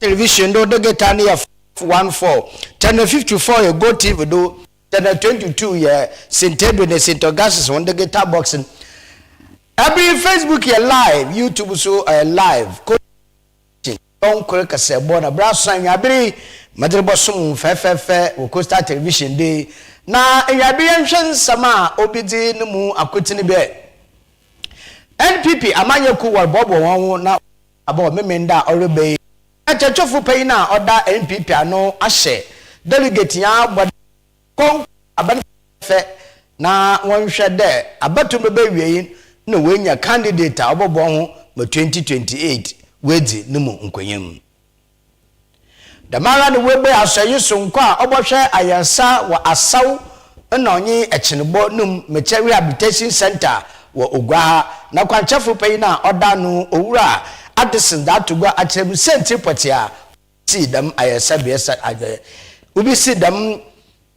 television do the get an 14 channel 54 you go TV do channel 22 yeah St. Edwin and St. Augustus on the guitar boxing every Facebook you live YouTube so live don't quick as a born a brass sign yabri madribosum fe we could start television day na yabian sama obidi no mu akotini be NPP amanyeku war bobo won na abo memenda orebe achachofo pay na oda NPP ano ahye delegate ya bod kon aban fe na won hwe de abato be wie na wenya candidate obobo ho ma 2028 wedi numu nkwanyam damara no webe asoyi sonko a obohwe ayansa wa asaw na onye echinebo num meche rehabilitation center wa ogwa na kwanchafo pay na oda no owura Addison that go atrem senti potia si dam ayasabe age ubi si dam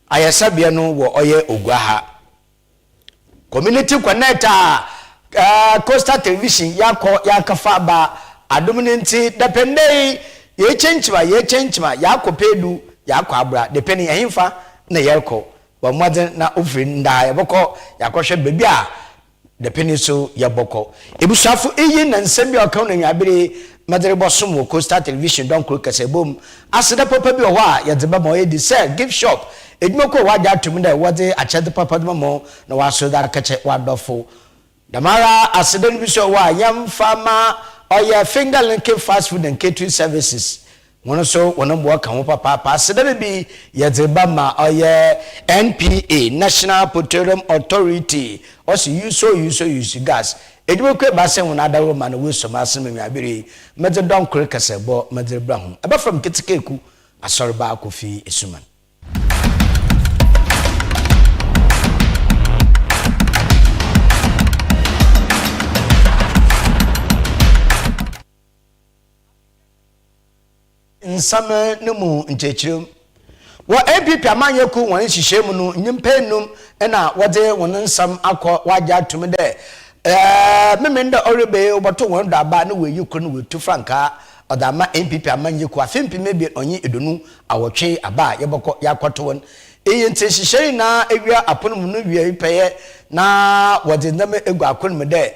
ayasabe no wo oye ogwa ha community connector Coastal Television yakafa ba adominanti dependei ye chenchima yakopedu yakwabra depending ehimfa na yerko wa modern na ofri nda yeboko yakohwe bebi a depending so yeboko ebusuafo eyi na nsem bi akaw na nyabere madere bosom wo Coastal Television don kro kasebom aseda papa bi ho a yedeba mo yedi say gift shop edumako waja atum da wode achede papa dum mo na waso da kache wadofo damara aseden bi so wa yam fama oya finger link fast food and catering services wono so wono bo ka ho papa aseden bi yedeba ma oya NPA National Petroleum Authority osi use gas edumako ba se wona adawo ma na we so ma se menwabere mede don kore kasebo mede bra ho aba from kitikeku ASORBA KOFI ESSUMAN nsame nemu nchechirem wo APP amanyeku won hihye no nyimpenum na wode won nsam akọ waja atum de memenda orebe oboto won do aba na weyi kro no wetu franka odama NPP amanyeku afempi mebi onye edonu awotwe aba yeboko yakoto won eyente hihye na ewia aponum no wia peye na wode ndam egu akonum de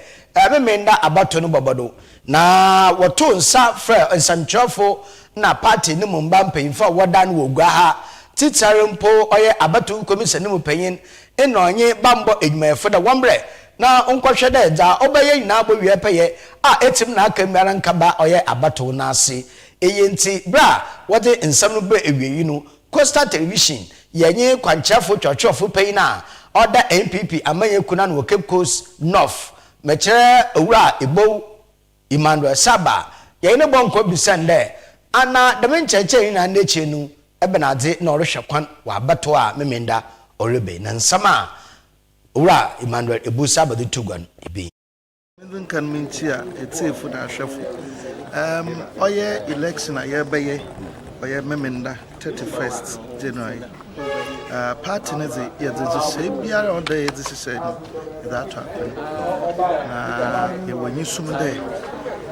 memenda abato no bobodo na woto nsa fra nsamchofo na party ni mumba mpanyimfa wodan wo gwa ha titare mpo oye abatu commission ni mpanyin eno onye bambo edwumayefo da wombre na onkwohwe da ja obeye nyina agbowie peye a etim na aka miara nkaba oye abatu na ase eyenti bra wode nsam no bra ewie no Coastal Television yenye kwanchafo twotwofo pay na oda NPP amanyeku na no Cape Coast North mechere owura ebo Emmanuel Saba yene bonko bisande ana demencheche na neche nu ebenade na orehwe kwan wa bato a memenda orebe na nsama owura Emmanuel Ebu Saba de tugan ebi even kan mintia etefu na ahwefo oye election ayebeye oye memenda 31st January party na ze yedze biara on day this is that happen na ye wanyi sum day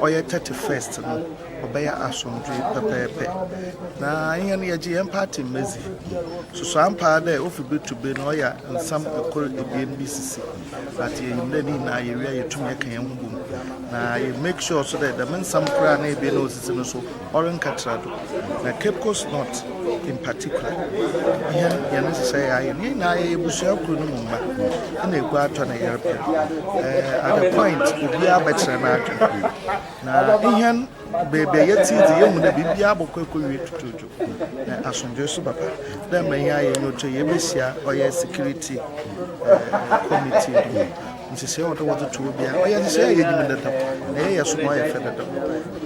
oye 31st no obeya asomdwe pepepe na yen ye je party mezi so ampa day ofibe to be no ya nsam ekoro ebien BCC that ye yimle ni na ye wi ayetum ye kan yembum na ye make sure so that the men some kra na ebien osisi no so oren katrado na Cape Coast North in particular yen say I na ye busia kru no mumba na egwa ato na yerpe at the point obi abetre na atwa na ihan bebe yeti di yemu na bibia abokwa wie tutuju na asomdwe so baba da man ya ye nyoto ye besia oye security committee nti se odo wodo to bia oye se ye nyime dada na ye so mo ye fe dada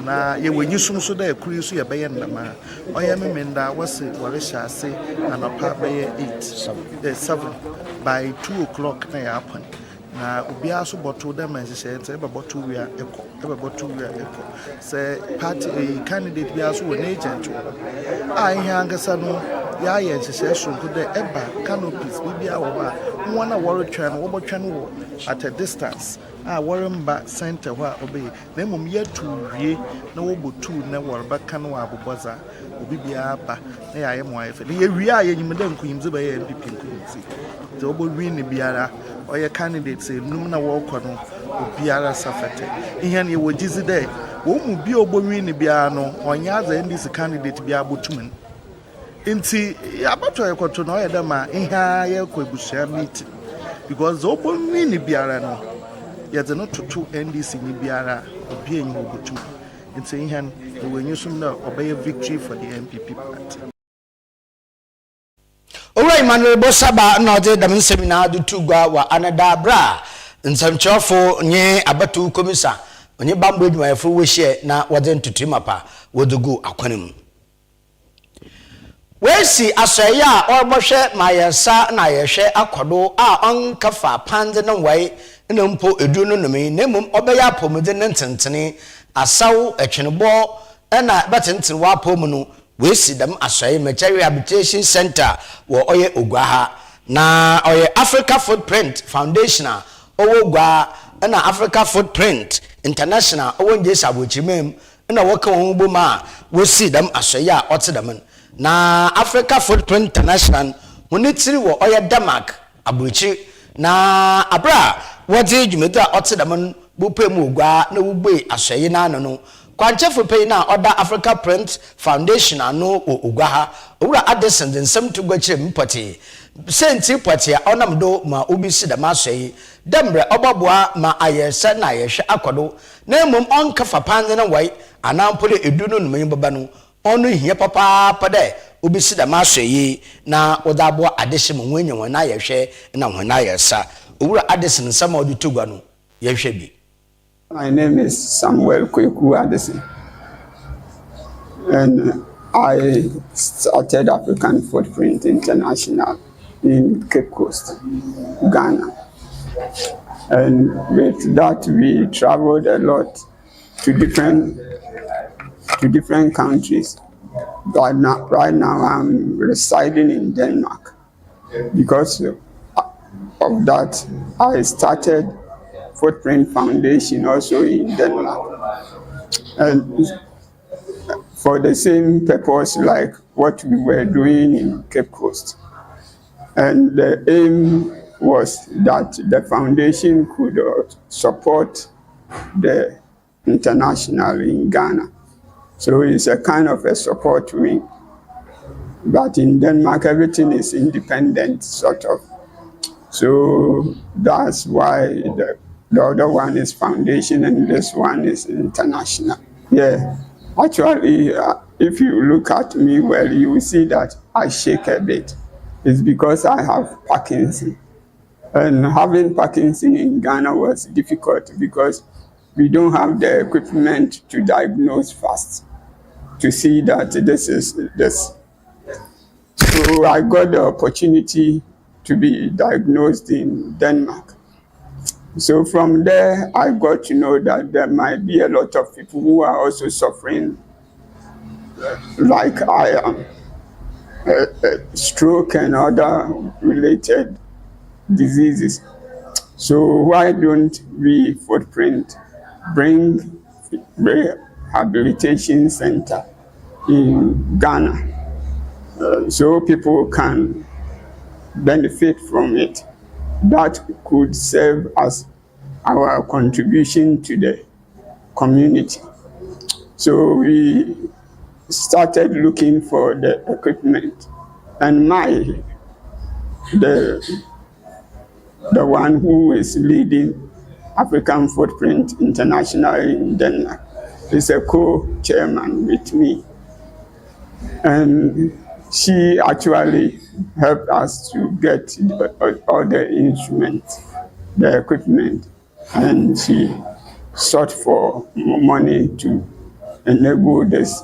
na ye wanyi sum so da ekuru so ye beye ndama oye memenda wase ware hyase anapa beye 7 by 2 o'clock na ya happen na obi aso bottle da man se se ebe bottle wi a ekọ about 2 years ago. Say party candidate be as an agent. I young Sano, Yaya session could the Eba canopies be our 1 hour train over channel at a distance. Warren back center where obey. Then yet to re no but 2 never back canoe baza. Obi aba na ya yemo ayefe na yewia ayenyi medam kuyimze ba ya MPP nkunzi the obo win biara oye candidate num na wo kɔ no obiara safete ihe na ye gizi dey wo mu bi obo win biara no onya za NDC candidate bia botumen nti abato ekoto no oye dem a ihe aye kɔ ebusia meet because obo win biara no ye ze no toto NDC ni biara obi enyi obotum nti ihe when you soon know obey a victory for the MPP party. Alright, Manuel Bosaba, no, the seminar do two go wa another bra. And some chofo nye abatu komisa. When you bamboo my full wish na wasn't to trimapa, would go aquanim. Where see asaya or moshe my sa na ye share aquado on kafa pans and way and umpo eduno me nemum obeya pomodin tentini asaw echenebo ena batentin wa pomunu we see them asay military rehabilitation center wo oye ogwaha na oye Africa Footprint Foundation owo gwa ena Africa Footprint International owo njesa abochimem ena woka won boma we see them asay a otedam na Africa Footprint International munitiri wo oye Denmark abochi na abra wodi dwumeda otedam bupemu ogwa na wugbe asay na no kwanchefo pay na other Africa Print Foundation ano ogwa ha owura Addison nsem to gwachire mpoti senti poti a onam do ma obisi da masoi dembre obaboa ma ayesa na ayehwe akodo na emom onkafa panze na wai anampole edunu no baba no onu hie papa pade obisi da masoi na odaboa adehye mo wenye wana ayehwe na wana ayesa owura Addison nsem odi togwa no yehwe bi. My name is Samuel Kweku Addison, and I started African Footprint International in Cape Coast, Ghana. And with that, we traveled a lot to different countries. Right now, I'm residing in Denmark. Because of that, I started Footprint Foundation also in Denmark, and for the same purpose like what we were doing in Cape Coast. And the aim was that the foundation could support the international in Ghana. So it's a kind of a support wing. But in Denmark, everything is independent, sort of. So that's why the other one is foundation and this one is international. Yeah, actually, if you look at me well, you will see that I shake a bit. It's because I have Parkinson. And having Parkinson in Ghana was difficult because we don't have the equipment to diagnose fast, to see that this is this. So I got the opportunity to be diagnosed in Denmark. So from there, I got to know that there might be a lot of people who are also suffering like I am, stroke and other related diseases. So why don't we Footprint bring rehabilitation center in Ghana so people can benefit from it? That could serve as our contribution to the community. So we started looking for the equipment, and the one who is leading African Footprint International in Denmark is a co-chairman with me, and she actually helped us to get all the instruments, the equipment, and she sought for money to enable this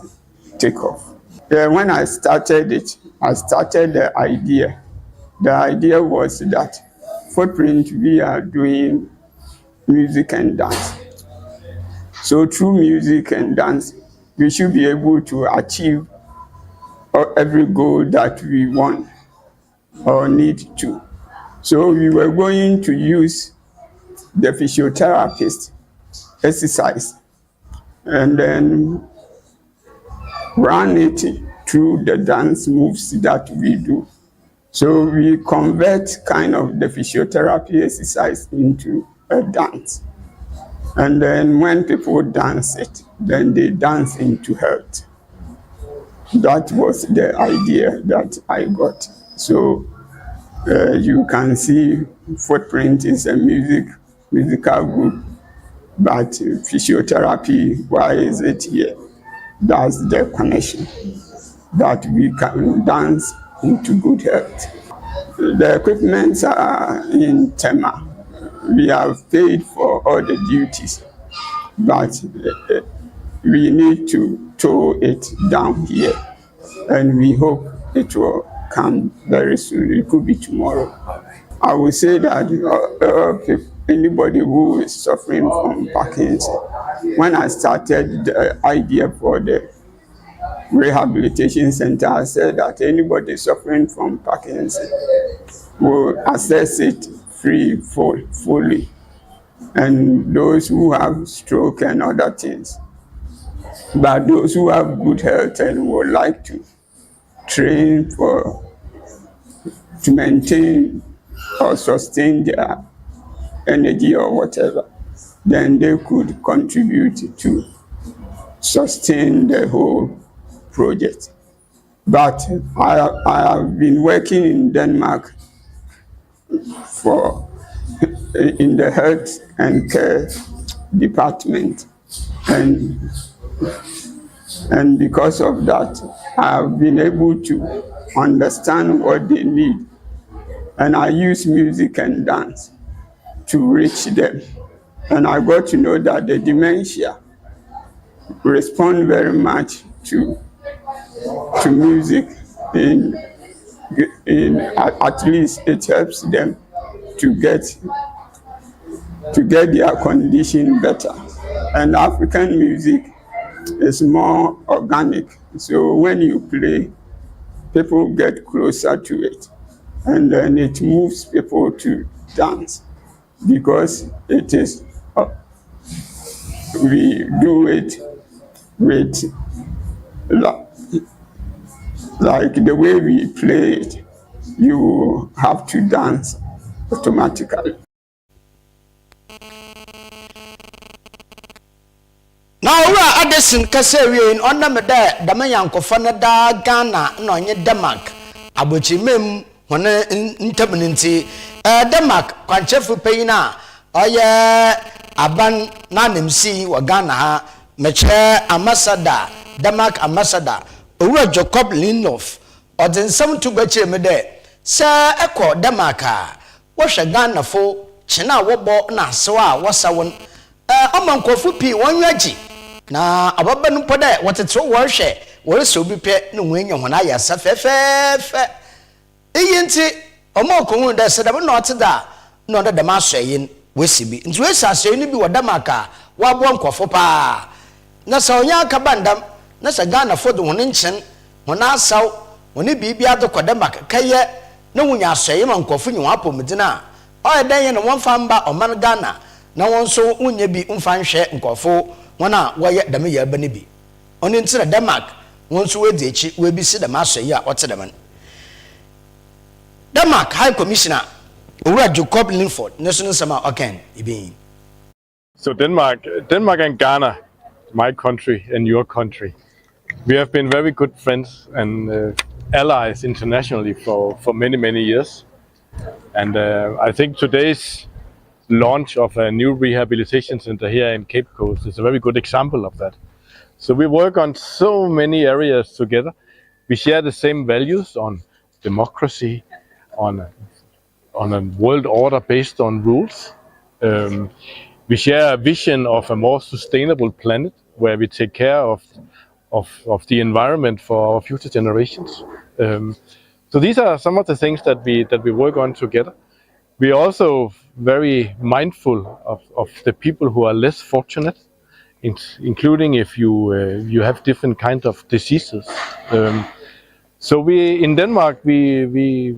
takeoff. When I started it, I started the idea. The idea was that Footprint, we are doing music and dance. So through music and dance, we should be able to achieve every goal that we want or need to. So we were going to use the physiotherapist exercise and then run it through the dance moves that we do. So we convert kind of the physiotherapy exercise into a dance. And then when people dance it, then they dance into health. That was the idea that I got. So you can see Footprint is a musical group, but physiotherapy, why is it here? That's the connection, that we can dance into good health. The equipments are in Tema. We have paid for all the duties, but we need to tow it down here, and we hope it will come very soon. It could be tomorrow. I would say that anybody who is suffering from Parkinson's, when I started the idea for the rehabilitation center, I said that anybody suffering from Parkinson's will access it fully. And those who have stroke and other things. But those who have good health and would like to train to maintain or sustain their energy or whatever, then they could contribute to sustain the whole project. But I have been working in Denmark in the health and care department, and because of that, I have been able to understand what they need, and I use music and dance to reach them. And I got to know that the dementia respond very much to music. At least it helps them to get their condition better. And African music is more organic. So when you play, people get closer to it. And then it moves people to dance because it is, we do it with, like the way we play it, you have to dance automatically. Now ura Addison kasewe in onam da damayankofa na da Ghana na onye Denmark abochimem hone ntamninti Denmark kwanchefu peyina oye aban na nemsi wa Ghana ha meche ambassador Denmark ambassador ura Jacob Linlof odinsam to gbache me de se ekọ Denmark a wo hwe Ghana fo chena wobo na sewa wasawon omankofu pi wonwaji na ababa no pode wotetro wo hwe wo se obi pe no wenye hona ya sa fefefe eyinti omakonwu da se da no oteda no da ma soyin wesibi nti wesi asoyin bi wo Denmark a wo abo nkofo pa na sa onya aka bandam na sa Ghana fo do hono nchen hona asaw woni bibi adokọ Denmark kaye na wunya asoyin ma nkofo nyi wapo medina o eden ye no wonfa mba oman Ghana na wonso wunya bi mfa nhwe nkofo wona woye dame ya ba ne bi oni ntira Denmark wonso wedi echi we bi si da masoyi a otedam Denmark High Commissioner Ura Jacob Linford national sama again ibin. So Denmark and Ghana, my country and your country, we have been very good friends and allies internationally for many years. And I think today's launch of a new rehabilitation center here in Cape Coast is a very good example of that. So we work on so many areas together. We share the same values on democracy, on a world order based on rules. We share a vision of a more sustainable planet where we take care of the environment for our future generations. So these are some of the things that we work on together. We are also very mindful of the people who are less fortunate including if you have different kinds of diseases. So we in Denmark we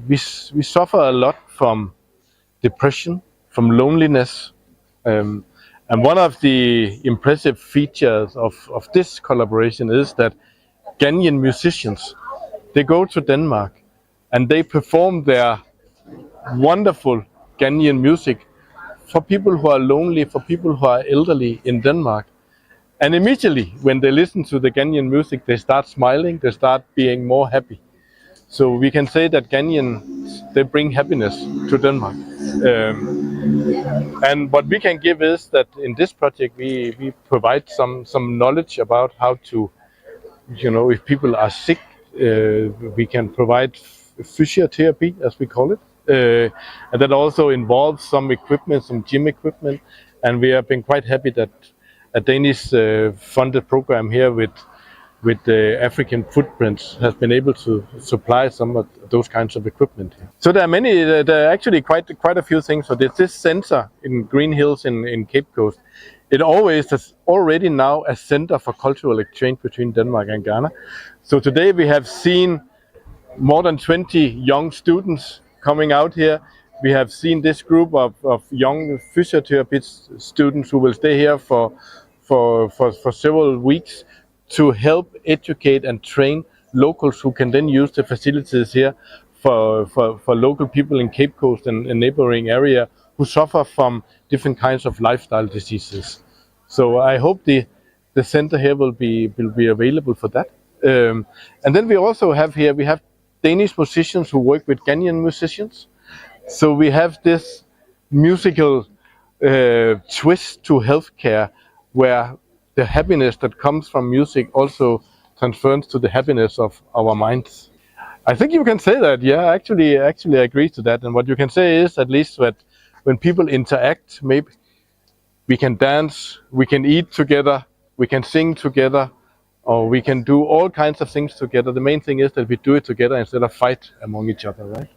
suffer a lot from depression, from loneliness, and one of the impressive features of this collaboration is that Ghanaian musicians, they go to Denmark and they perform their wonderful Ghanaian music for people who are lonely, for people who are elderly in Denmark. And immediately when they listen to the Ghanaian music, they start smiling, they start being more happy. So we can say that Ghanaians, they bring happiness to Denmark. And what we can give is that in this project we provide some knowledge about how to, if people are sick, we can provide physiotherapy, as we call it. And that also involves some equipment, some gym equipment. And we have been quite happy that a Danish funded program here with the African Footprints has been able to supply some of those kinds of equipment here. So there are actually quite a few things. So there's this center in Green Hills in Cape Coast. It always is already now a center for cultural exchange between Denmark and Ghana. So today we have seen more than 20 young students coming out here. We have seen this group of young physiotherapy students who will stay here for several weeks to help educate and train locals who can then use the facilities here for local people in Cape Coast and neighboring area who suffer from different kinds of lifestyle diseases. So I hope the center here will be available for that. And then we also have here, we have Danish musicians who work with Ghanaian musicians. So we have this musical twist to healthcare where the happiness that comes from music also transfers to the happiness of our minds. I think you can say that, yeah, actually I agree to that. And what you can say is at least that when people interact, maybe we can dance, we can eat together, we can sing together, or we can do all kinds of things together. The main thing is that we do it together instead of fight among each other, right?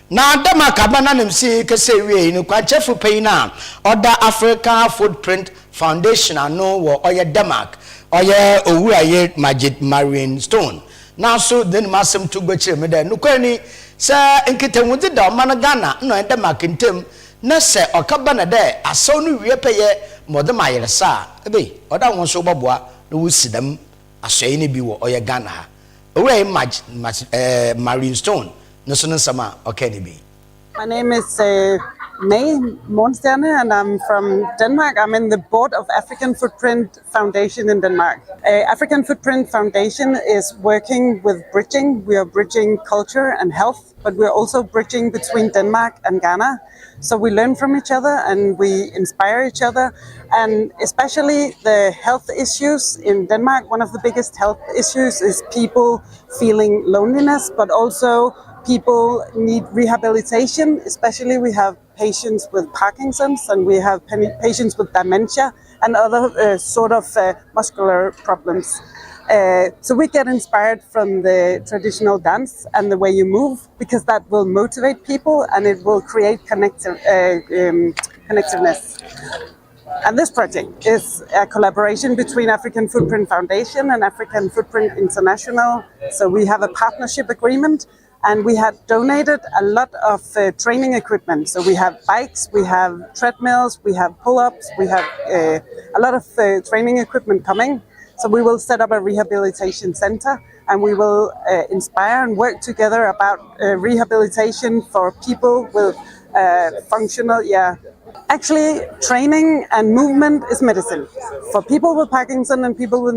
Na Denmark abana nimsi kese wie no kwanchefu peina Oda Africa Footprint Foundation ano wo oye Denmark oye owura ye Magic Marine Stone na so den masem to gbechire me da no kwani se nkitemudi da man Ghana no Denmark ntem na se okaba na da aso no wie peye modema yeresa ebe oda won so boboa no wusidam asoye ne bi wo oye Ghana ha owura Magic Marine Stone. My name is May Mornsterne and I'm from Denmark. I'm in the board of African Footprint Foundation in Denmark. African Footprint Foundation is working with bridging. We are bridging culture and health, but we're also bridging between Denmark and Ghana. So we learn from each other and we inspire each other. And especially the health issues in Denmark, one of the biggest health issues is people feeling loneliness, but also people need rehabilitation. Especially we have patients with Parkinson's and we have patients with dementia and other sort of muscular problems. So we get inspired from the traditional dance and the way you move, because that will motivate people and it will create connectiveness. And this project is a collaboration between African Footprint Foundation and African Footprint International. So we have a partnership agreement. And we had donated a lot of training equipment. So we have bikes, we have treadmills, we have pull-ups, we have a lot of training equipment coming. So we will set up a rehabilitation center and we will inspire and work together about rehabilitation for people with functional, Actually, training and movement is medicine. For people with Parkinson and people with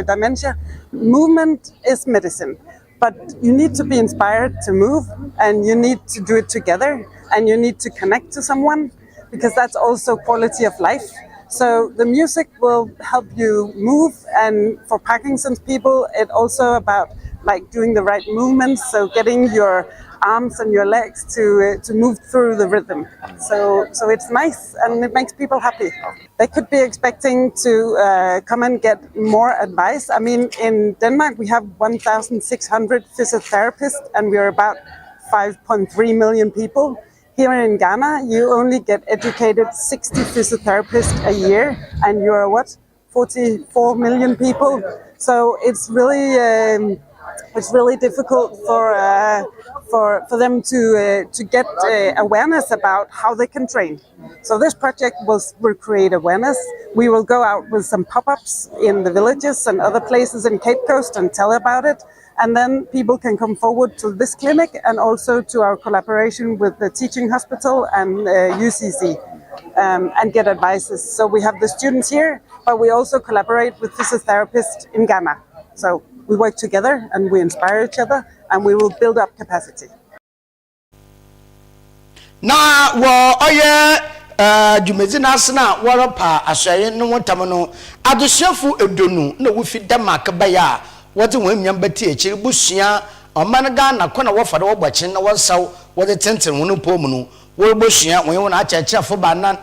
dementia, movement is medicine. But you need to be inspired to move and you need to do it together and you need to connect to someone, because that's also quality of life. So the music will help you move, and for Parkinson's people, it's also about like doing the right movements, so getting your arms and your legs to move through the rhythm. So it's nice and it makes people happy. They could be expecting to come and get more advice. I mean, in Denmark we have 1,600 physiotherapists and we're about 5.3 million people. Here in Ghana, you only get educated 60 physiotherapists a year, and you're what, 44 million people. So it's really difficult for them to get awareness about how they can train. So this project will create awareness. We will go out with some pop-ups in the villages and other places in Cape Coast and tell about it. And then people can come forward to this clinic and also to our collaboration with the teaching hospital and UCC and get advices. So we have the students here, but we also collaborate with physiotherapists in Ghana. So we work together and we inspire each other and we will build up capacity. Na wo oye jumezina asna woropa ashaye no wotamono adusuafu edonu na wo fi Denmark baya wote wonnyam beti echi busua oman Ghana kona wo fada wo gbachin na wonsaw wo de tenten wono pomu no wo busua won na achachafo banan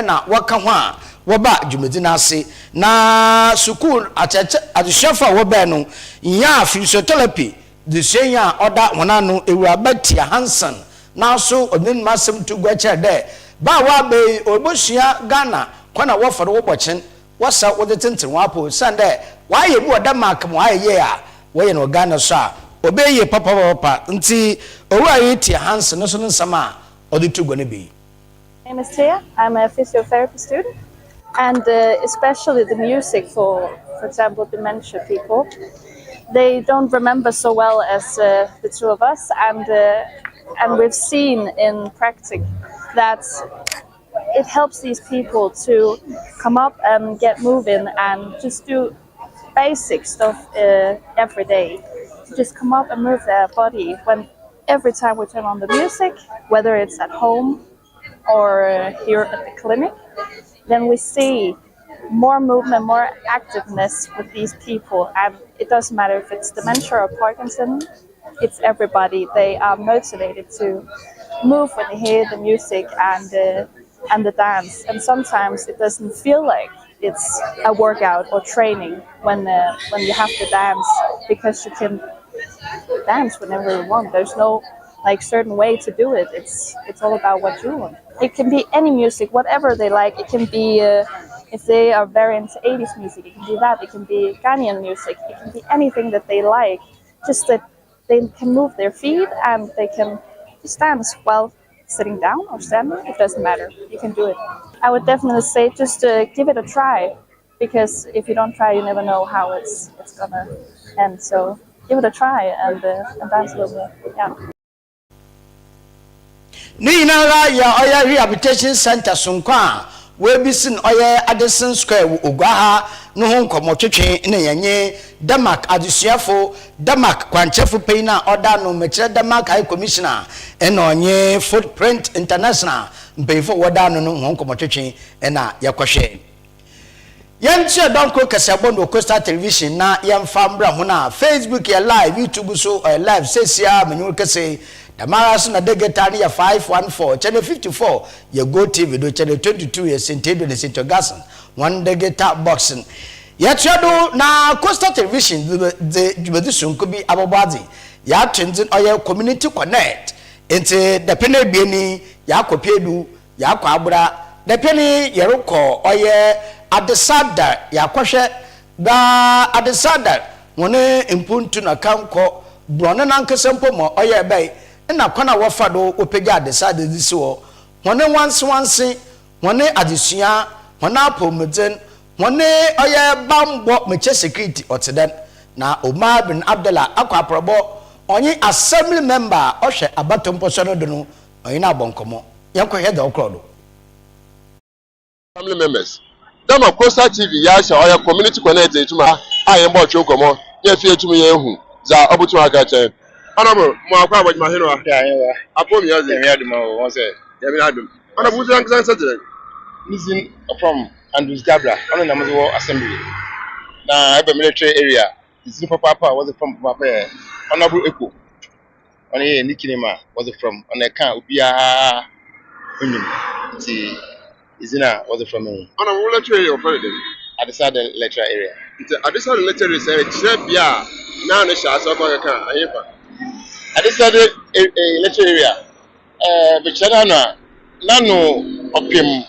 na waka ho a wo ba jumezina ase na school achacha adusuafu wo ba no nya physiotherapy de senya oda wonano ewurabatia Hansen na so odin masem to gwacha de ba wa be obosia Ghana kwana wo fado wo bochin wasa wo de tenten wapo sande wa ye bu Denmark mo aye a wo ye no Ghana so a obeye papa nti owa ye ti Hansen no so nsama odi to gwane be. My name is Thea. I'm a physiotherapy student, and especially the music for example, dementia people. They don't remember so well as the two of us, and we've seen in practice that it helps these people to come up and get moving and just do basic stuff every day. To just come up and move their body. When every time we turn on the music, whether it's at home or here at the clinic, then we see more movement, more activeness with these people. And it doesn't matter if it's dementia or Parkinson, it's everybody. They are motivated to move when they hear the music and the dance. And sometimes it doesn't feel like it's a workout or training when you have to dance, because you can dance whenever you want. There's no like certain way to do it. It's all about what you want. It can be any music, whatever they like. It can be if they are very into 80s music, it can be that. It can be Ghanaian music. It can be anything that they like. Just that they can move their feet and they can just dance while sitting down or standing. It doesn't matter. You can do it. I would definitely say just give it a try, because if you don't try, you never know how it's gonna end. So give it a try and dance a little bit. Yeah. Ni na ya oya rehabilitation center sonkwa we bisin oya Addison Square ogwaha no ho nkomotwetwe na yanye Denmark adusuafo Denmark kwanchefu peina oda no mechire Denmark High Commissioner onye Footprint International mpefo woda no ho nkomotwetwe na yakohwe yanche donko kasabon Coastal Television na yamfa mbra ho na Facebook ya live, YouTube so live sesia menyu kese Damara so na degetani ya 514 channel 54 ya Go TV do channel 22 ya Sentedo de Sintogason one degeta boxing ya tiado na Coastal Television the jubedisun ko bi abobadi ya twintin oya community connect ente the pene bieni ya kopiedu ya kwa abura the pene yerukọ oya adesada ya kwhwe da adesada woni impuntu na kanko brone na nkesempo mo oya bai na kwana wafado opega adesada disiwo woni wanse woni adesua woni apomeden woni oya bambo meche security oteden na Omar bin Abdullah akwa probo onye assembly member ohwe abatompo so no do no onye na bonkomo yanko head okrodo family members Dama Coastal TV ya sha oya community connect etuma aye mbo chokomo ye fi etuma ye hu za obutu aka chen anamo mo akwa abojima hino a ya ya apo mi yaze mi aduma o won say ya mi adum ana buzu an san sajere listen from Andrews Gabra ona na mo assembly na ebe military area is papa was from papa honorable Eko ona ye nikinema was from ona kan obia onyum ti Izina was from me. On a lecture area of Friday. I decided lecture area. I decided lecture area. Chebia. Now the shots of my car. I decided a lecture area. bichara na nano opim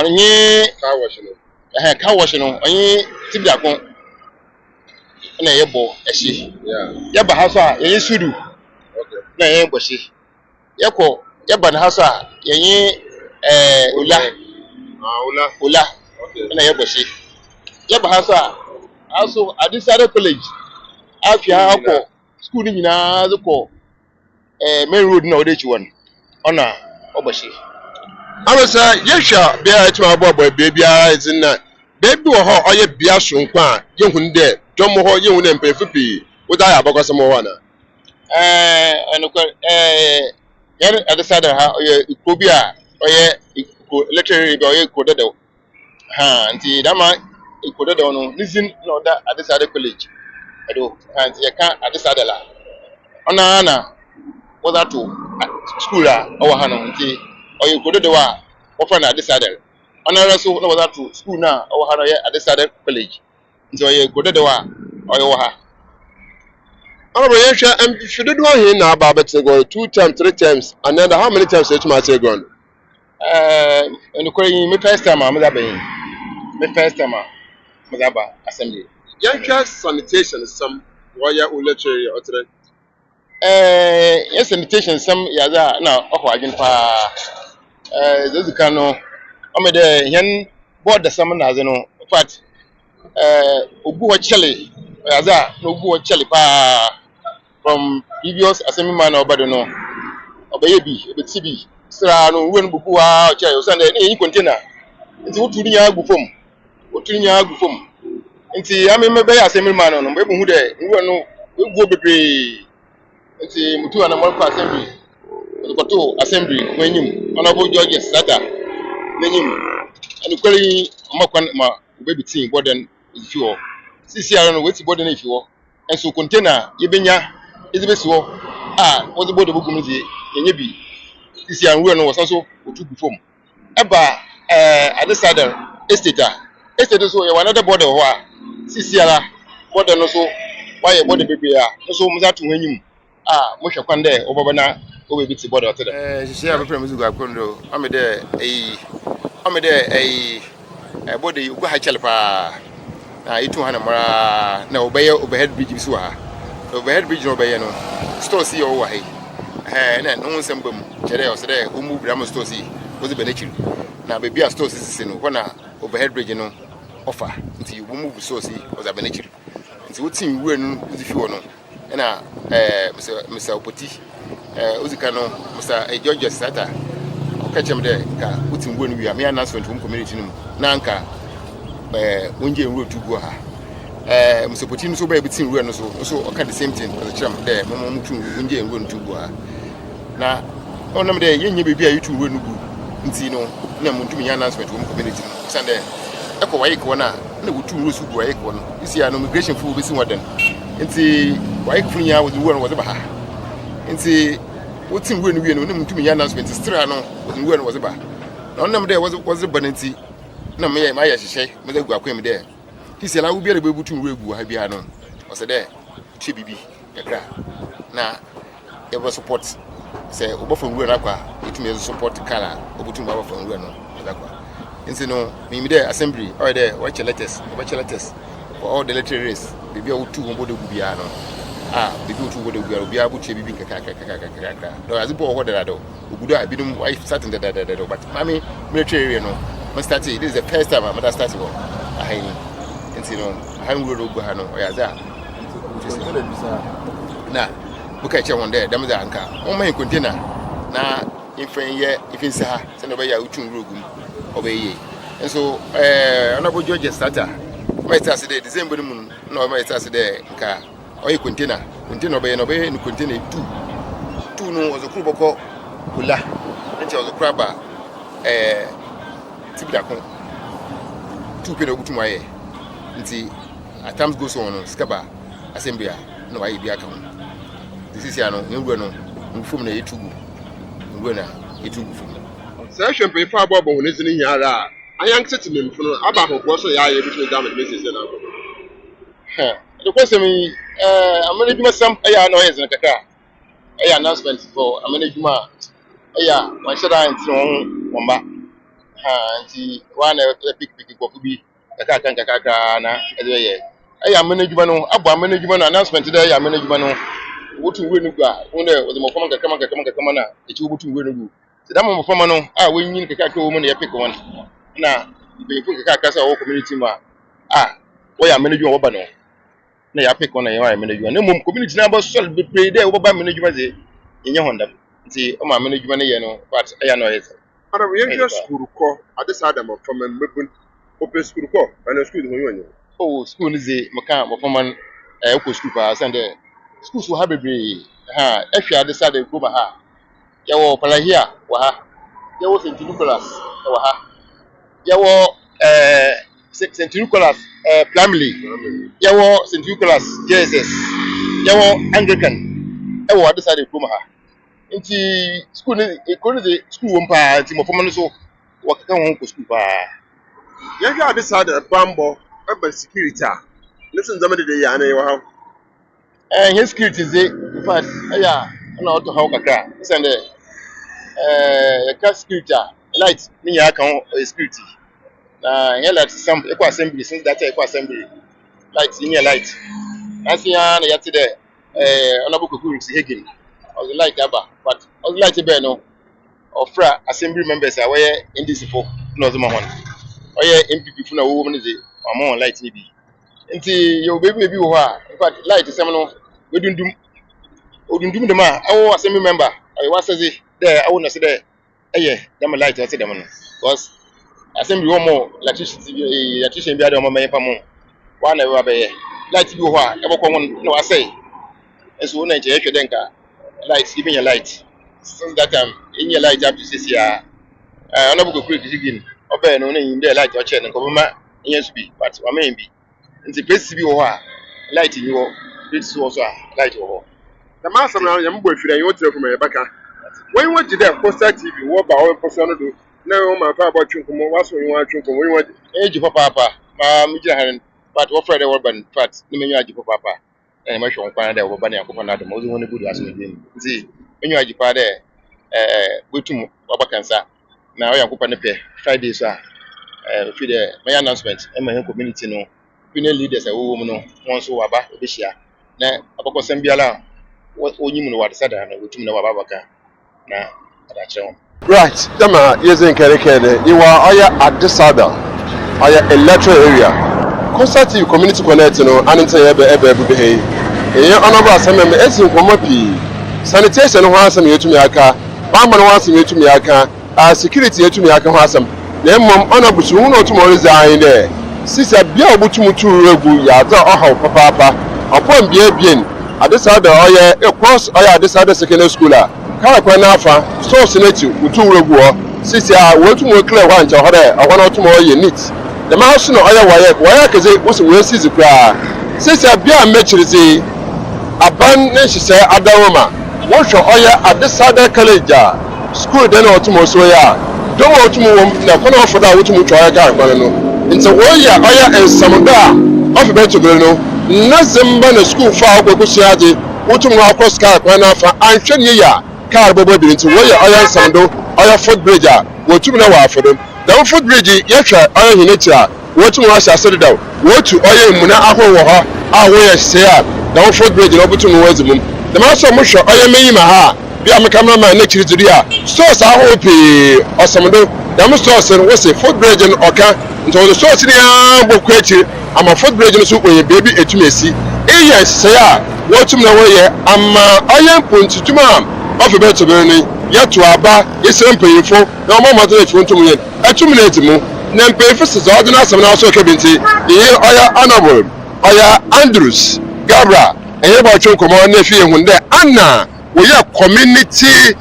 onye car wash no onye tibia kon na yebo ehye yeba ha so a yen sudu na yen bohye yeko yeba na ha so a yen ula na yebo bohye yeba ha so a aso adisare college afia akọ school ni nyina zukọ main road na odechi won ona oboshi amasa yehwa bia etu abobo bia izinna bebi wo ho oye bia sonkwa a yehun de domo ho yehun na mpefupi woda ya abakọsem ho na enukwa yan adisada ha oye ikobi a oye iko literary bi oye ikodedo ha nti dama ikodedo no nizin na oda adisada college edo and you can't adisada la ona na whether to school or hano nti oye kododo wa ofa na adisada ona reso no whether to school na or hano ye adisada college nti oye kododo wa oye wo ha Honorable Yensha, should do here now about go 2 times, 3 times, and then how many times you might say gone? And the first time I'm the first time I'm assembly. Yensha sanitation is some wire lecture or three. Yes, sanitation some yaza now. Oh, I can pa. Those kind of. I'm there. Yan board the summer as you know. But ubu chili yaza ubu chili pa from previous assembly man or bado no. Obeyebi, obetibi. Sira no when bubu wa chili. O sande ni container. Nti uturi nya agu fom. Uturi nya agu fom. Nti ame mebe assembly man no mbe hu de nwo no egu bebre nti mutu ana mo assembly ko assembly wenyim honorable George Sata wenyim ani kwari amakwan ma bebi tin boden ifiwo sisi ara no weti boden ifiwo enso container yebenya ezibesiwo wozi boden bugumzi yenye bi sisi anwo no wosanso otu bufom eba adesada estate so ye another border ho a sisi ara border no so why border bebre a so muza to wenyim mo hwe kwande obobana obebiti border otada sisi ara prem zugu akondo amede border yugo ha chelpa na itu hana mara na obeye overhead bridge bisu ha overhead bridge no obeye no store si yo wa he na no nsem bam kere o sede o mu bram store si ozi benechiri na bebi a store si no na overhead bridge no offer nti you move store si ozi benechiri nti wotin wura no ozi fi wo no na Mr. Opoti ozika no Mr. George Sata okachem de ka wotin wura no wi am announcement from community no na nka wonje wura tugu ha Mr. Opoti no so ba bitin wura no so oka the same thing as cham de mama mutu wonje wura tugu ha na onam de yenye bebi a yitu wura no gu nti no na muntu mi announcement from community no sande eko waye ko na wutu wura su gu waye ko no isi ya no immigration fu be si wadan nti waye ko nya wo wura no wo ba ha nti wotin wura no wi no na muntu mi announcement stra no wo wura no wo ba na onam de wo ba nti na me ya hyehyɛ me da gu akwem de isi la wo bi re bebutu wura gu ha bia no wo se de twe bibi kakra na e bo support se obofa wura na kwa itumi support kala obutu ba bofa wura no da kwa nti no me de assembly or there watch letters for all the literaries bibi o tu won bodo gu bia no bibi o tu bodo gu bia bu twe bibi kakra do azibo ho da do ogudo a binum I starting da but mami military no I started. This is the first time I'm starting. And you know, I haven't really go hano. Oyaza. Na, look at you one day. Damn the anchor. Oh my container. Na, if in sa, send over your uchun rugum. Obey. And so, honorable George Sata. My task today, December moon. No, my task today. Car. Or container. Container obey and container two. No was a cruboko. Hula. And was a crabber. Tibidakon 2 peno gutu maye nti at times goes on skaba assembly no ayi bia kan this is ya no ngwe no mfum na yetugu ngwe na yetugu fum say hwempe fa abobo ho nezini hiara ayan kete memfu no aba hokwo so ya ye bitu da message na the question amana djuma sam aya no yezna kaka announcement for management. One shot and thrown one back. One pick for be the Kakana. Management, management announcement today. Management. What to win? The more common the two to win. The Damo Fomano, we need the Kaka woman, the pick one. Now, we put the Kakasa or community ma. We are managing Obano. Nay, I pick one, I manage one. No more community number shall be paid there over by management in your Honda. See, my management, but I know it. And we are school call at the side of from a open school call and a school when Oh, school is a Macam of woman, Oko school pass and the schools will have a be. If you are decided to go back. Yawo Palahia, Waha. Yawo St. Nicholas, Waha. Yawo St. Nicholas, Plumley. Yawo St. Nicholas, JSS. Yawo Anglican. I decided to come here. Into school, the school umpa, Timo Fomano, what can one school? you have decided a bambo, urban security. Listen, somebody the Yana, And his security is in fact, not to how Kaka. Send a car security, light, me, I can security. Here, like some equal assembly, since that equal assembly, light, in your light. I see, yesterday, honorable Kukuris Higgin, or the light Abba, but on light Beno, or Fra assembly members are where in this for Northern one. Or MPP from a woman is a more light maybe. Until your baby be who but light is someone we don't do the man. I assembly member. I was there, I wouldn't say there. Yeah, them light, I said them because assembly one more electrician be other man pamo. One ever be light you who ever come no I say. As one nature denka light even your light. Since that time in your light up to this year. I'm not going to quick again. Obe no in there light or chair and come yes be but I may be. In the best be light in your it's also light over. The master now, young boy, you want to from a backer. When you went to that poster TV, what about our person do? No, my father about you, what's when you want to come? We want age of papa, but what Friday urban fat, the menu of papa. And my show find out what Banner Copan Adam was one good as we see. When you are Japan there, go to Wabakansa. Now I am open the 5 days, feed my announcement and my community no. Female leaders a woman once who are back this year. Now, about Sambiala, what you know what said, and which you know about Baka. Now, that's all. right. Dama, yes, in Kerikere, you are at the Sada, electoral area. Constantly community connect, and until ever behave. In your honorable assembly, as in Komopi, sanitation wants some to Miaka, Bamman wants me to Miaka, security to Miaka has some. Then, honorable soon or tomorrow is there. Sister Bia Butumutu Regu, Yada, Papa, upon Bien, at this other across this other secondary school. Karakanafa, so senative, Mutu Regu, Sister, want to more clear one to her, I want to more unit. The mouse no other wire, because it was where she's a cry. Sister Bia Metri, a band, she said, Adaroma, watch your oil at this other college, school then or tomorrow, so don't want to move, the corner for that, which you try to it's a warrior, and some of better no. Nothing but a school for our Kusiadi, what to walk across Carpana for Antonia, Carbo into warrior oil sando, oil footbridger, what to know for them. Down footbridge, Yatra, oil in nature, what to wash us it out, what to oil Muna Aho, our way say, down footbridge, over to Wesmum. The master Musha, oil Mayma, be a cameraman next to the source I hope or some do. Demonstration was a footbridge and Oka. Until the source in the question, I'm a footbridge and soup with a baby at Messi. Yes, say, what to know where I am point to ma'am of a better burning. Yet to Abba, yes, I'm paying for no more than 20 minutes. At 2 minutes more, then pay for the ordinance and also cabinety. Here, Honorable, Andrews, Gabra, and about your command nephew when there, Anna, we are community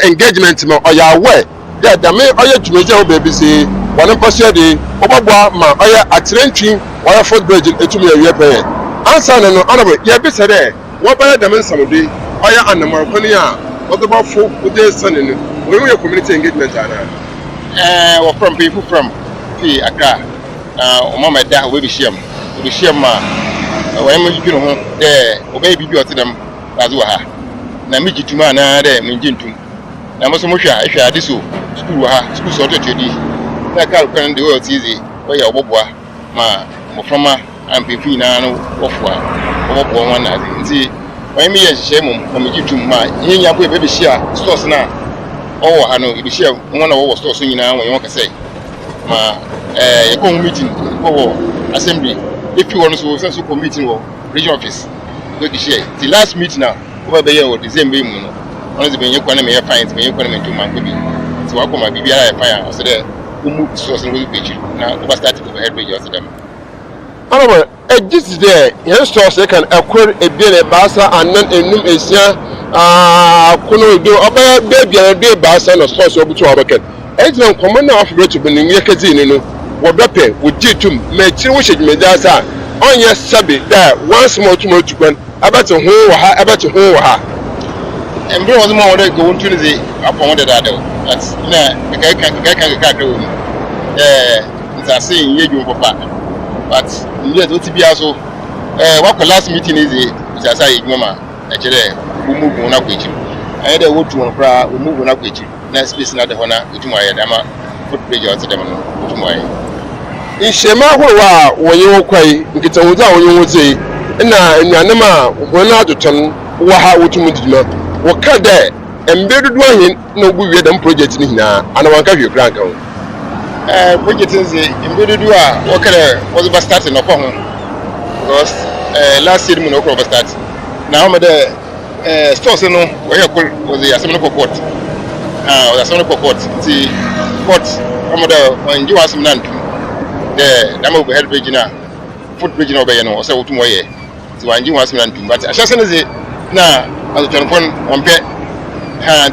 engagement or your way. Yeah, the main oil to major baby say, one person day, Obaba, my oil at Trenching, oil footbridge, and to me a year pay. Answer and honorable, yeah, be said, what by the men some day, oil and the Marconia, what about folk with their son in it? When we are community engagement, or from people from Accra, Mama, that will be shame, ma. When you know, there, or baby, you to them, as well. na miji tuma na da min jin tum na musu musha isha diso school ha school so to tedi na ka kan de wo tizi wo ya oboboa ma mo frama am pefi na no ofua oboboa wan na nti wan mi ye hye mum na miji tum ma hinya ko e be hia stores na owo ha no e be hia won na wo stores nyina won yo ka say ma ye ko meeting wo assembly if you want to so meeting wo region office go di share the last meeting now over be here o December mu no on the benye kwa na me fine benye kwa na me to man ko bi so wa ko ma bibia ya fine o so there umu source no page na over start to head page o so dem Honorable, this there, your stores can acquire a bill a basa and then a num esia kuno do about baby and a day basa and a source of to our market. It's no common of to be in your casino. What better would you to make wish it me that's on your sabby there once more to more to go about to who ha. And bro was more than go to the upon the dado. That's na can go. It's a saying you papa. But you don't be also what last meeting is it say mama actually we move on akwechi I dey go to kra we move on akwechi na space na de hona otumo aye dama footbridge o dem no otumo aye Ishema hwa woye kwai nkita wuza woye wuze na nyanam a wona adoton wa ha wotumo didima wo ka de embedudu ahin na ogu wie dem project ni hina ana wanka hwe kra nka project is embedudu a wo kare was ba start no ko ho because last year we no ko ba start now me the stores no we was the assembly court the assembly court the court am the when you was nan the dama go head page na footbridge na obey no say wotumo ye ti wanji was nan but asase no ze na as telephone on pe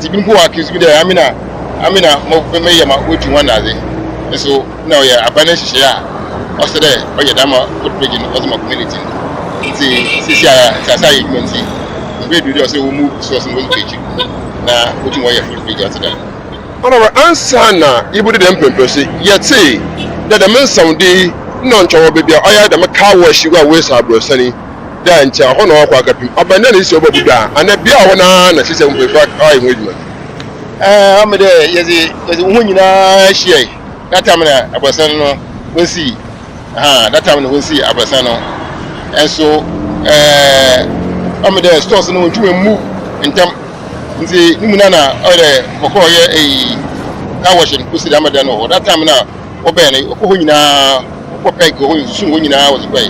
ti bi ko accuse bi there amina mo me ye ma wotu wan na ze so now yeah abandon share also there oye dama footbridge no was my community ti sisia sasa igmenti we do say we move source no page na wotu mo ye footbridge at that Honorable answer na ibu de mpempese yete that the men sound dey no nchowo bebia oya da meka washi wa we sabro sani da ncha ho na akwa kapim abanda na isi obabuda ana bia ho na sise mpefa ai nweduma amede yezi hu nyina hie that time na abasan no wonsi that time na wonsi abasan no and so amede stores no ntwe move ntam nti nimuna na ore boko ye car wash and kusi amede no that time na obe na ko nyina ko peg ko nyina was by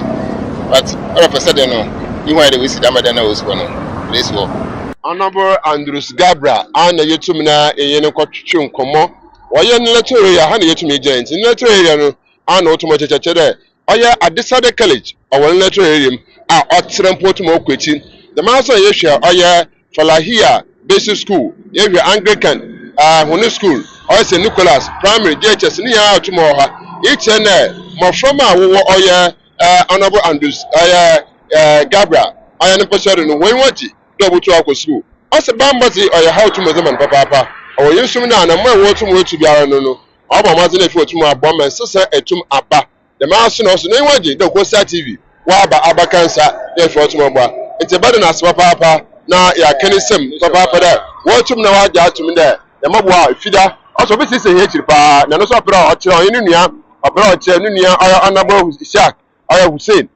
but all of a sudden no you want to visit amede na was no this war Honorable Andrews Gabra ana yetumina eyene kwatwetwe nkomo oye nletore ya ha na yetumi agent nletore ya no ana otomo checheche de oye Adisade College owo nletore yem a otrempo otomo okwechi the master yehwe oye Falahia Basic School yehwe Anglican hone school oye St Nicholas Primary JHS ni ya otomo ha iche na moframa wo oye Honorable Andrews oye Gabra oye npesore no wenwaji double to our school. As a bambazi or your how to Mazaman Papa, or you soon and I'm more to move to be no. Our Mazin if you to my bomb and sister a tomb abba. The master knows no one did the Costa TV. Waba Abba cancer, therefore to my it's a better as Papa. Now, ya can sim, Papa there. What to know that to me there. The Mabwa, Fida, also this is a hatred pa, Nanosa Pro, or Unia, a broad Unia, or Honorable Ishak, or Hussein.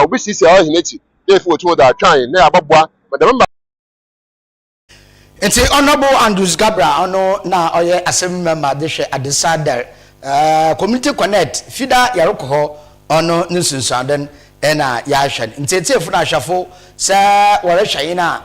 Which is our native. Therefore, to that trying, near Babwa, but the It's Honorable Andrews Gabra ono na oye assembly member de hwe Adisade community connect fida yaroko ho ono nsunsuaden na ya hwe ntetiefu na hwafo se wore hwe na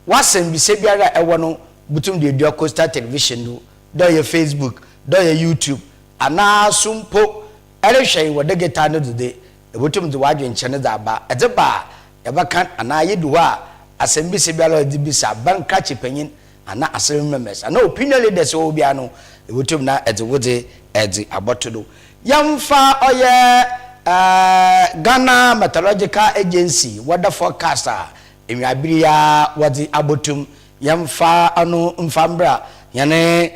wasem bi se biara ewo no butum de dio Costa television do ye Facebook do ye YouTube ana sumpo ere hwe wo de geta no de butum de wadwe nchene da ba edeba yabakan ana yedu a assembly se biara de bisa banka chipanyin ana assembly members ana opinion leaders wo bia no ewotum na edewode edi abotodo yamfa oye Ghana Meteorological Agency weather forecaster enwabiria wodi abotum yamfa anu mfambra yane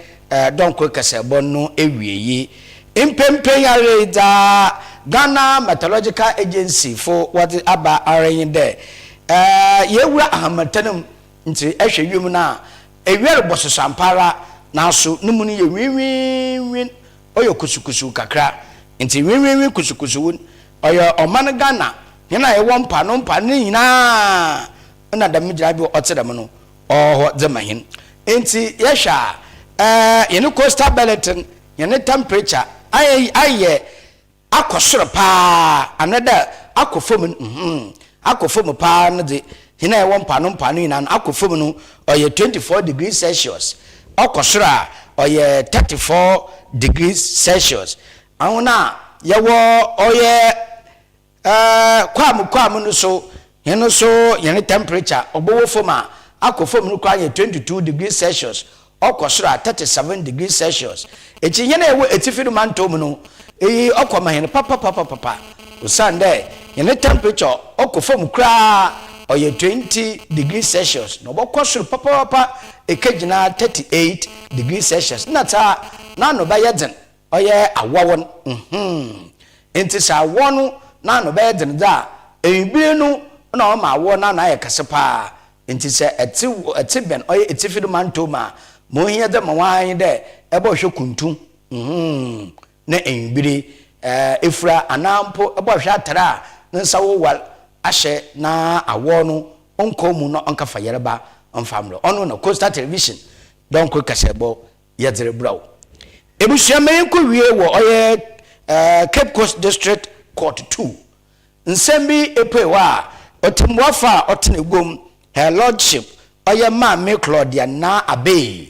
donko kasebo no ewieye impempen yare da Ghana Meteorological Agency for wodi aba areyin de yewura ahamatanum nti ehwe wiem na ewiere bososampara na so numu ni ye winwin oyo kusukusu kakra nti winwin kusukusu oyo oman Ghana yana ye wompa no mpa ni nyina na da migira bi otedam no oho zemahin nti yesha yene coastal bulletin yene temperature aye akosoro pa another akofom akofom pa no de hina ye wompa no mpa ni nyina akofom no oye 24 degrees Celsius akosoro a oye 34 degrees Celsius awona yewo oye kwam no so yene so yene temperature obowo foma akofom no kwa 22 degrees Celsius okosoro 37 degrees Celsius echi yene ewo etifidu mantom no okoma yene papa usande yene temperature okofom kra oye 20 degrees Celsius no bokosoro papa ekegina 38 degrees Celsius nata na no bayeden oye awawon enti sa wonu na no bayeden da ebire no na o ma wo na ye kasepa enti se eti ben oye etifidu mantoma mo hia de ma wan de ebe hwe kuntu na ebire efura anampo ebe hwe atara nsa wo wal ahye na awo no onko mu no onka fayereba onfamlo ono na Coastal Television don ko kasebo yedere braw ebusia men ko wie wo oye Cape Coast District Court 2 nsembi epewa otimwafa otenegom her lordship oye ma me Claudia na abe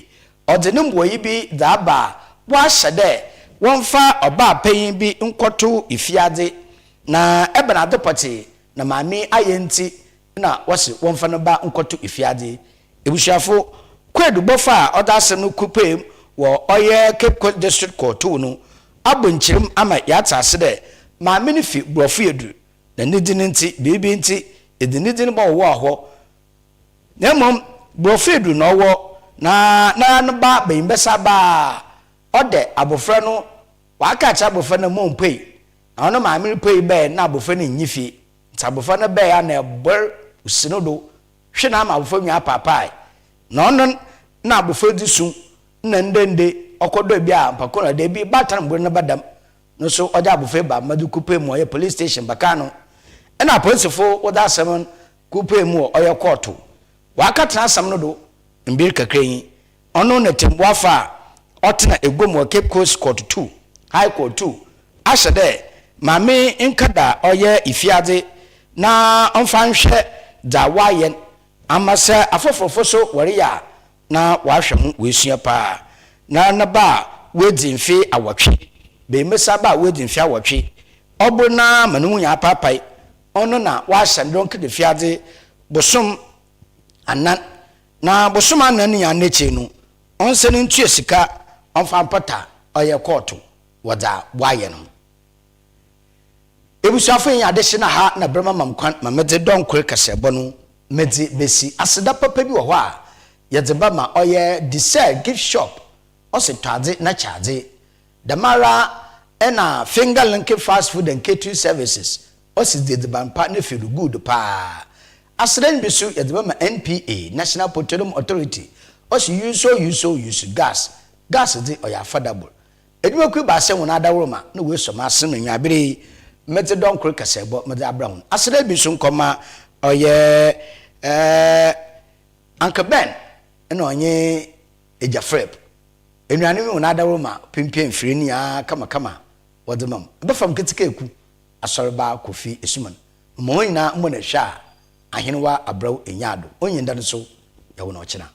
odenimbo yi bi daba wa hyede wonfa oba payin bi nkoto ifiade na ebena depoti na mami ayenti na wase wonfa no ba nkoto ifiade ebusiafo kwedubofa odase no kupem wo oye Cape Coast District Court 2 no abonchirim ama yatase de mami ni fi brofu edu na nidini nti bibi nti edinidini ba wo ho na mom brofu edu no wo na no ba bembesa ba ode abofra no waka cha abofra no mompei na ono mami pei be na abofra no nyifi abofra no be ya na ebor usinodo hwe na ma abofra nwa papai na ono na abofra disu na ndende okodo bia mpakona de bi batan mbor na badam no so oja abofra ba madu kupe mu oye police station bakano na police fo oda asem kupe mu oye court waka tana asem no do mbir kakran ono na temboafa otena egom Cape Coast Court 2 High Court 2 ashede mame nkada oye ifiade na onfanhwe da wayen amase afofofo so wariya na wahwem wesua pa na ba wedinfi awotwe be mesa ba wedinfi awotwe obuna manum nya papai ono na wasandon kede fiade bosom anan na bosom anan nya neche no onseni ntu esika onfa pata oye court wada wayen ebusuafo nya adehye na ha na brema mamkwan mamede don kore kasebo no medi besi aseda papa bi wo ho a yedeba ma oye dessert gift shop ose tade na charge damara ena finger link fast food and catering services ose dedeba mpa na feel good pa aseden bisu yedeba ma NPA National Petroleum Authority ose use gas de oya affordable eduma ku ba se wona adawroma na we so ma se no nwabere mete don kore kasebo mede abrahun aseden bisu nkoma oye Uncle Ben ena onye ejafrep enuane mi wona adawroma pimpiem freni ya kama wodemam befam ketika eku ASORBA KOFI ESSUMAN mo nyina mo na hwa ahenwa abraw enyado onyinda no so ya wona ochina